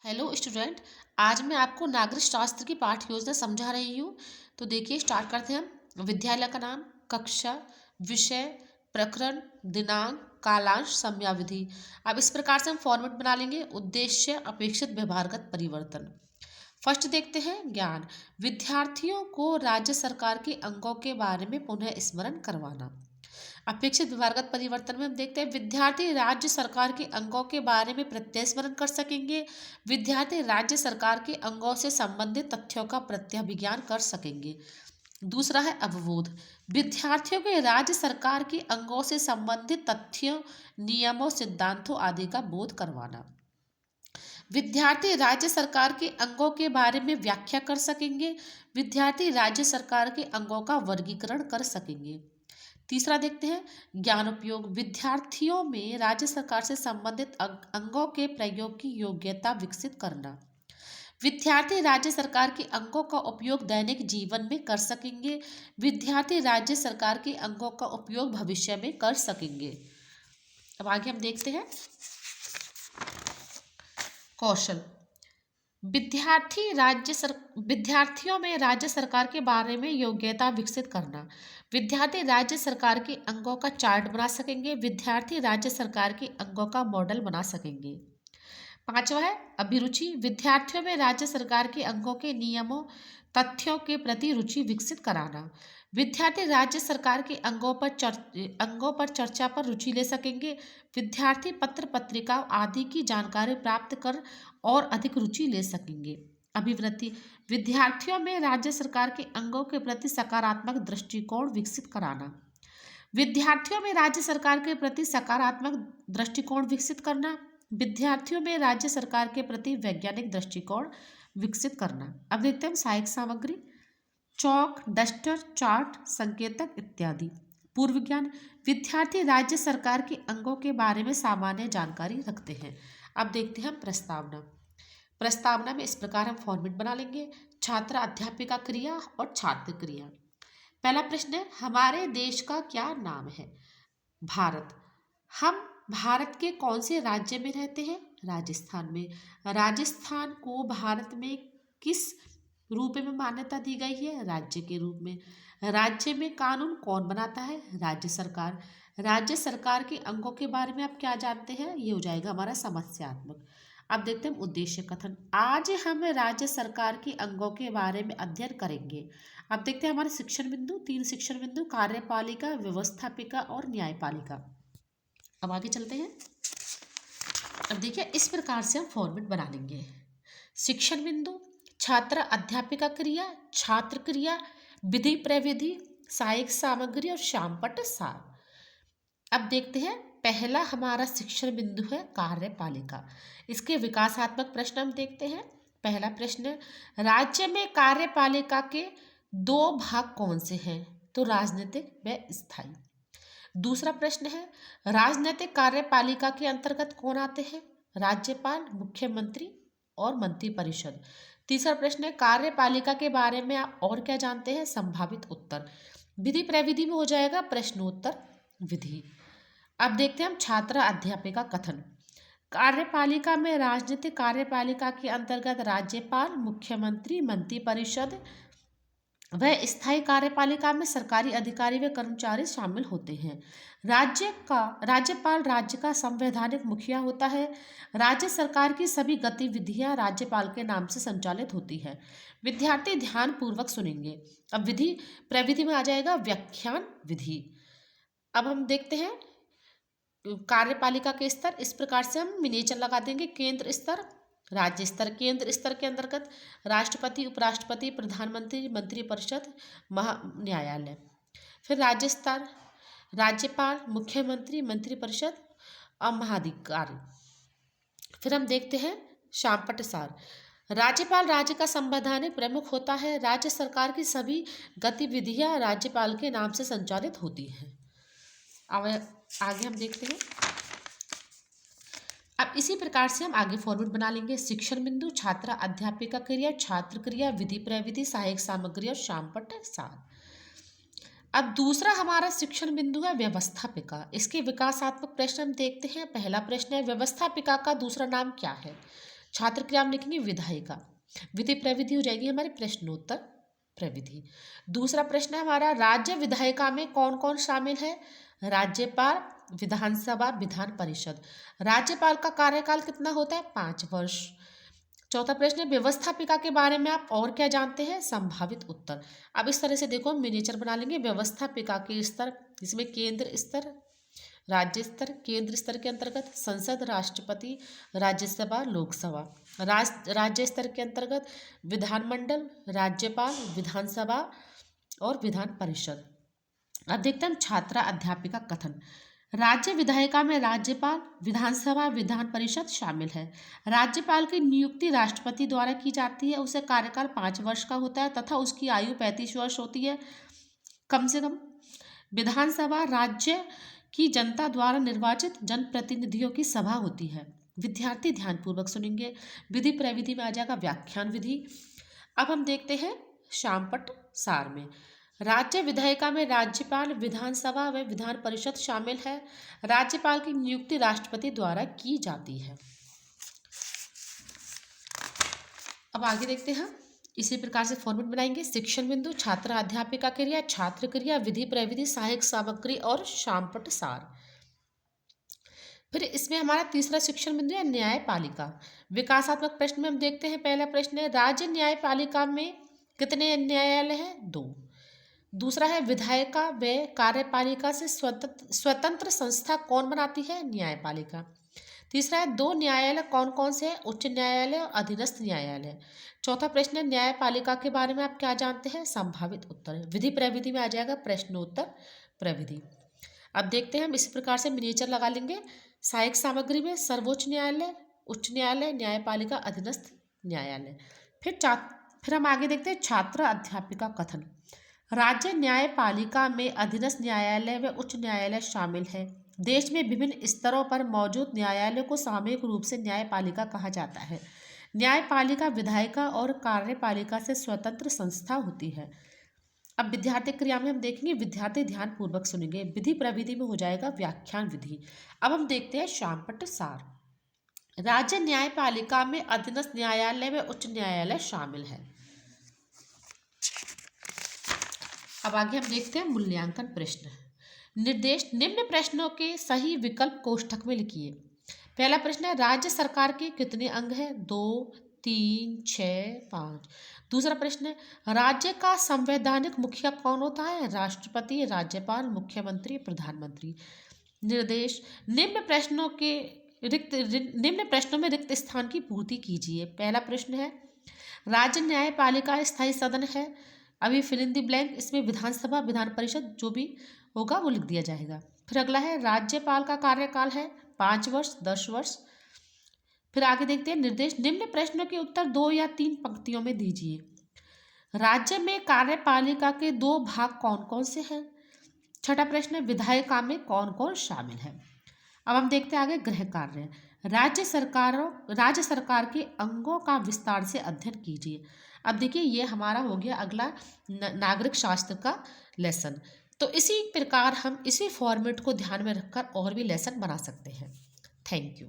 Hello student. आज मैं आपको नागरिक शास्त्र की पाठ्य योजना समझा रही हूँ। तो देखिए, स्टार्ट करते हैं हम। विद्यालय का नाम, कक्षा, विषय, प्रकरण, दिनांक, कालांश, समयावधि। अब इस प्रकार से हम फॉर्मेट बना लेंगे। उद्देश्य, अपेक्षित व्यवहारगत परिवर्तन। फर्स्ट देखते हैं ज्ञान। विद्यार्थियों को राज्य सरकार के अंगों के बारे में पुनः स्मरण करवाना। अपेक्षित व्यवहारगत परिवर्तन में हम देखते हैं विद्यार्थी राज्य सरकार के अंगों के बारे में प्रत्यय स्मरण कर सकेंगे। विद्यार्थी राज्य सरकार के अंगों से संबंधित तथ्यों का प्रत्याभिज्ञान कर सकेंगे। दूसरा है अवबोध। विद्यार्थियों के राज्य सरकार के अंगों से संबंधित तथ्यों, नियमों, सिद्धांतों आदि का बोध करवाना। विद्यार्थी राज्य सरकार के अंगों के बारे में व्याख्या कर सकेंगे। विद्यार्थी राज्य सरकार के अंगों का वर्गीकरण कर सकेंगे। तीसरा देखते हैं ज्ञान उपयोग। विद्यार्थियों में राज्य सरकार से संबंधित अंगों के प्रयोग की योग्यता विकसित करना। विद्यार्थी राज्य सरकार के अंगों का उपयोग दैनिक जीवन में कर सकेंगे। विद्यार्थी राज्य सरकार के अंगों का उपयोग भविष्य में कर सकेंगे। अब आगे हम देखते हैं कौशल। विद्यार्थियों में राज्य सरकार के बारे में योग्यता विकसित करना। विद्यार्थी राज्य सरकार के अंगों का चार्ट बना सकेंगे। विद्यार्थी राज्य सरकार के अंगों का मॉडल बना सकेंगे। पांचवा है अभिरुचि। विद्यार्थियों में राज्य सरकार के अंगों के नियमों, तथ्यों के प्रति रुचि विकसित कराना। विद्यार्थी राज्य सरकार के अंगों पर चर्चा पर रुचि ले सकेंगे। विद्यार्थी पत्र पत्रिका आदि की जानकारी प्राप्त कर और अधिक रुचि ले सकेंगे। अभिवृत्ति। विद्यार्थियों में राज्य सरकार के अंगों के प्रति सकारात्मक दृष्टिकोण विकसित कराना। विद्यार्थियों में राज्य सरकार के प्रति सकारात्मक दृष्टिकोण विकसित करना। विद्यार्थियों में राज्य सरकार के प्रति वैज्ञानिक दृष्टिकोण विकसित करना। अब देखते हैं सहायक सामग्री। चौक, डस्टर, चार्ट, संकेतक इत्यादि। पूर्व ज्ञान। विद्यार्थी राज्य सरकार के अंगों के बारे में सामान्य जानकारी रखते हैं। अब देखते हैं हम प्रस्तावना। प्रस्तावना में इस प्रकार हम फॉर्मेट बना लेंगे। छात्र अध्यापिका क्रिया और छात्र क्रिया। पहला प्रश्न है हमारे देश का क्या नाम है? भारत। हम भारत के कौन से राज्य में रहते हैं? राजस्थान में। राजस्थान को भारत में किस रूप में मान्यता दी गई है? राज्य के रूप में। राज्य में कानून कौन बनाता है? राज्य सरकार। राज्य सरकार के अंगों के बारे में आप क्या जानते हैं? ये हो जाएगा हमारा समस्यात्मक। अब देखते हैं उद्देश्य कथन। आज हम राज्य सरकार के अंगों के बारे में अध्ययन करेंगे। अब देखते हैं हमारे शिक्षण बिंदु, 3 शिक्षण बिंदु, कार्यपालिका, व्यवस्थापिका और न्यायपालिका। अब आगे चलते हैं। अब देखिए इस प्रकार से हम फॉर्मेट बना लेंगे। शिक्षण बिंदु, छात्र अध्यापिका क्रिया, छात्र क्रिया, विधि प्रविधि, सहायक सामग्री और श्यामपट्ट सार। अब देखते हैं पहला हमारा शिक्षण बिंदु है कार्यपालिका। इसके विकासात्मक प्रश्न हम देखते हैं। पहला प्रश्न, राज्य में कार्यपालिका के 2 भाग कौन से हैं? तो राजनीतिक व स्थायी। दूसरा प्रश्न है राजनीतिक कार्यपालिका के अंतर्गत कौन आते हैं? राज्यपाल, मुख्यमंत्री और मंत्रिपरिषद। तीसरा प्रश्न है कार्यपालिका के बारे में आप और क्या जानते हैं? संभावित उत्तर। विधि प्रविधि में हो जाएगा प्रश्नोत्तर विधि। अब देखते हैं हम छात्र अध्यापिका कथन। कार्यपालिका में राजनीतिक कार्यपालिका के अंतर्गत राज्यपाल, मुख्यमंत्री, मंत्रिपरिषद व स्थायी कार्यपालिका में सरकारी अधिकारी व कर्मचारी शामिल होते हैं। राज्यपाल राज्य का संवैधानिक मुखिया होता है। राज्य सरकार की सभी गतिविधियां राज्यपाल के नाम से संचालित होती है। विद्यार्थी ध्यान पूर्वक सुनेंगे। अब विधि प्रविधि में आ जाएगा व्याख्यान विधि। अब हम देखते हैं कार्यपालिका के स्तर। इस प्रकार से हम मिनिएचर लगा देंगे। केंद्र स्तर, राज्य स्तर। केंद्र स्तर के अंतर्गत राष्ट्रपति, उपराष्ट्रपति, प्रधानमंत्री, मंत्रिपरिषद, न्यायालय। फिर राज्य स्तर, राज्यपाल, मुख्यमंत्री, मंत्रिपरिषद और महाधिकारी। फिर हम देखते हैं श्यामपट्ट सार। राज्यपाल राज्य का संवैधानिक प्रमुख होता है। राज्य सरकार की सभी गतिविधियां राज्यपाल के नाम से संचालित होती हैं। अब आगे हम देखते हैं। अब इसी प्रकार से हम आगे फॉर्मेट बना लेंगे। शिक्षण बिंदु, छात्र अध्यापिका क्रिया, छात्र क्रिया, विधि प्रविधि, सहायक सामग्री और श्यामपट्ट सार। अब दूसरा हमारा शिक्षण बिंदु है व्यवस्थापिका। इसके विकासात्मक प्रश्न हम देखते हैं। पहला प्रश्न है व्यवस्थापिका का दूसरा नाम क्या है? छात्र क्रिया में लिखेंगे विधायिका। विधि प्रविधि हो जाएगी हमारी प्रश्नोत्तर प्रविधि। दूसरा प्रश्न है हमारा, राज्य विधायिका में कौन कौन शामिल है? राज्यपाल, विधानसभा, विधान परिषद। राज्यपाल का कार्यकाल कितना होता है? 5 वर्ष। चौथा प्रश्न है, व्यवस्थापिका के बारे में आप और क्या जानते हैं? संभावित उत्तर। अब इस तरह से देखो हम मिनिएचर बना लेंगे। व्यवस्थापिका के स्तर, इसमें केंद्र स्तर, राज्य स्तर, केंद्र स्तर के अंतर्गत संसद, राष्ट्रपति, राज्यसभा, लोकसभा। राज्य स्तर के अंतर्गत विधानमंडल, राज्यपाल, विधानसभा और विधान परिषद। अब देखते हैं हम छात्रा अध्यापिका कथन। राज्य विधायिका में राज्यपाल, विधानसभा, विधान परिषद शामिल है। राज्यपाल की नियुक्ति राष्ट्रपति द्वारा की जाती है। उसे कार्यकाल 5 वर्ष का होता है तथा उसकी आयु 35 वर्ष होती है कम से कम। विधानसभा राज्य की जनता द्वारा निर्वाचित जनप्रतिनिधियों की सभा होती है। विद्यार्थी ध्यानपूर्वक सुनेंगे। विधि प्रविधि में आ जाएगा व्याख्यान विधि। अब हम देखते हैं शामपट सार में। राज्य विधायिका में राज्यपाल, विधानसभा व विधान परिषद शामिल है। राज्यपाल की नियुक्ति राष्ट्रपति द्वारा की जाती है। अब आगे देखते हैं, इसी प्रकार से फॉर्मेट बनाएंगे। शिक्षण बिंदु, छात्र अध्यापिका क्रिया, छात्र क्रिया, विधि प्रविधि, सहायक सामग्री और शामपट सार। फिर इसमें हमारा तीसरा शिक्षण बिंदु है न्यायपालिका। विकासात्मक प्रश्न में हम देखते हैं, पहला प्रश्न है, राज्य न्यायपालिका में कितने न्यायालय हैं? 2। दूसरा है, विधायिका व कार्यपालिका से स्वतंत्र संस्था कौन बनाती है? न्यायपालिका। तीसरा है, 2 न्यायालय कौन कौन से हैं? उच्च न्यायालय और अधीनस्थ न्यायालय। चौथा प्रश्न है, न्यायपालिका के बारे में आप क्या जानते हैं? संभावित उत्तर। विधि प्रविधि में आ जाएगा प्रश्नोत्तर प्रविधि। अब देखते हैं हम इस प्रकार से मिनिएचर लगा लेंगे। सहायक सामग्री में सर्वोच्च न्यायालय, उच्च न्यायालय, न्यायपालिका, अधीनस्थ न्यायालय। फिर हम आगे देखते हैं छात्र अध्यापिका कथन। राज्य न्यायपालिका में अधीनस्थ न्यायालय व उच्च न्यायालय शामिल है। देश में विभिन्न स्तरों पर मौजूद न्यायालयों को सामूहिक रूप से न्यायपालिका कहा जाता है। न्यायपालिका विधायिका और कार्यपालिका से स्वतंत्र संस्था होती है। अब विद्यार्थी क्रिया में हम देखेंगे, विद्यार्थी ध्यान पूर्वक सुनेंगे। विधि प्रविधि में हो जाएगा व्याख्यान विधि। अब हम देखते हैं शामपट सार। राज्य न्यायपालिका में अधीनस्थ न्यायालय व उच्च न्यायालय शामिल है। अब आगे हम देखते हैं मूल्यांकन प्रश्न। निर्देश, निम्न प्रश्नों के सही विकल्प कोष्ठक में लिखिए। पहला प्रश्न है, राज्य सरकार के कितने अंग हैं? 2, 3, 6, 5। दूसरा प्रश्न है, राज्य का संवैधानिक मुखिया कौन होता है? राष्ट्रपति, राज्यपाल, मुख्यमंत्री, प्रधानमंत्री। निर्देश, निम्न प्रश्नों में रिक्त स्थान की पूर्ति कीजिए। पहला प्रश्न है, राज्य न्यायपालिका स्थायी सदन है। अभी फिल इन द ब्लैंक, इसमें विधानसभा, विधान परिषद जो भी होगा वो लिख दिया जाएगा। फिर अगला है, राज्यपाल का कार्यकाल है 5 वर्ष, 10 वर्ष। फिर आगे देखते हैं निर्देश, निम्न प्रश्नों के उत्तर 2 या 3 पंक्तियों में दीजिए। राज्य में कार्यपालिका के 2 भाग कौन कौन से हैं? छठा प्रश्न है, विधायिका में कौन कौन शामिल है? अब हम देखते हैं आगे गृह कार्य। राज्य सरकार के अंगों का विस्तार से अध्ययन कीजिए। अब देखिए ये हमारा हो गया अगला नागरिक शास्त्र का लेसन। तो इसी प्रकार हम इसी फॉर्मेट को ध्यान में रखकर और भी लेसन बना सकते हैं। Thank you.